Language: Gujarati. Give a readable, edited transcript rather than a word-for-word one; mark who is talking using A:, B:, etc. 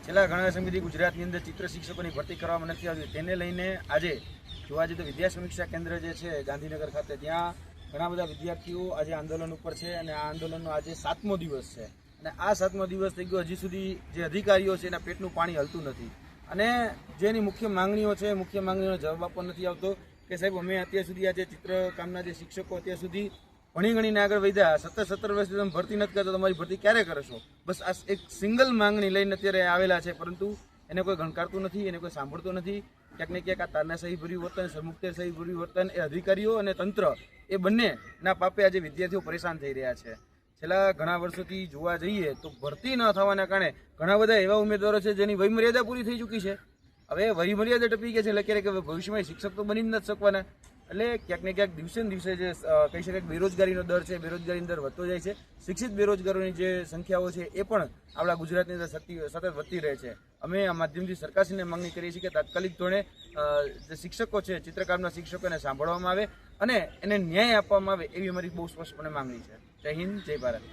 A: છેલ્લા ઘણા સમયથી ગુજરાતની અંદર ચિત્ર શિક્ષકોની ભરતી કરવામાં નથી આવતી, તેને લઈને આજે જોવા જઈએ તો વિદ્યા સમીક્ષા કેન્દ્ર જે છે ગાંધીનગર ખાતે, ત્યાં ઘણા બધા વિદ્યાર્થીઓ આજે આંદોલન ઉપર છે અને આ આંદોલનનો આજે 7મો દિવસ છે અને આ 7મો દિવસ થઈ ગયો, હજી સુધી જે અધિકારીઓ છે એના પેટનું પાણી હલતું નથી અને જેની મુખ્ય માંગણીઓ છે, મુખ્ય માંગણીઓનો જવાબ આપવા નથી આવતો કે સાહેબ અમે અત્યાર સુધી આજે ચિત્રકામના જે શિક્ષકો અત્યાર સુધી ભણી ગણીને આગળ વધ્યા, 17 વર્ષથી તમે ભરતી નથી કરતા, તમારી ભરતી ક્યારે કરશો? બસ આ એક સિંગલ માંગણી લઈને અત્યારે આવેલા છે, પરંતુ એને કોઈ ગણકારતું નથી, એને કોઈ સાંભળતું નથી. ક્યાંક ને ક્યાંક આ તાનાશાહી ભર્યું વર્તન, સરમુખત્યારશાહી ભર્યું વર્તન એ અધિકારીઓ અને તંત્ર એ બંનેના પાપે આજે વિદ્યાર્થીઓ પરેશાન થઈ રહ્યા છે. છેલ્લા ઘણા વર્ષોથી જોવા જઈએ તો ભરતી ન થવાના કારણે ઘણા બધા એવા ઉમેદવારો છે જેની વયમર્યાદા પૂરી થઈ ચૂકી છે. હવે વયમર્યાદા ટપી ગયા છે એટલે ક્યારેક ભવિષ્યમાં શિક્ષક તો બની જ નથી શકવાના. એટલે ક્યાંક ને ક્યાંક દિવસે ને દિવસે જે કહી શકાય બેરોજગારીનો દર છે, બેરોજગારીનો દર વધતો જાય છે. શિક્ષિત બેરોજગારોની જે સંખ્યાઓ છે એ પણ આપણા ગુજરાતની અંદર સતત વધતી રહે છે. અમે આ માધ્યમથી સરકારશ્રીને માંગણી કરીએ છીએ કે તાત્કાલિક ધોરણે જે શિક્ષકો છે, ચિત્રકામના શિક્ષકોને સાંભળવામાં આવે અને એને ન્યાય આપવામાં આવે, એવી અમારી બહુ સ્પષ્ટપણે માંગણી છે. જય હિન્દ, જય ભારત.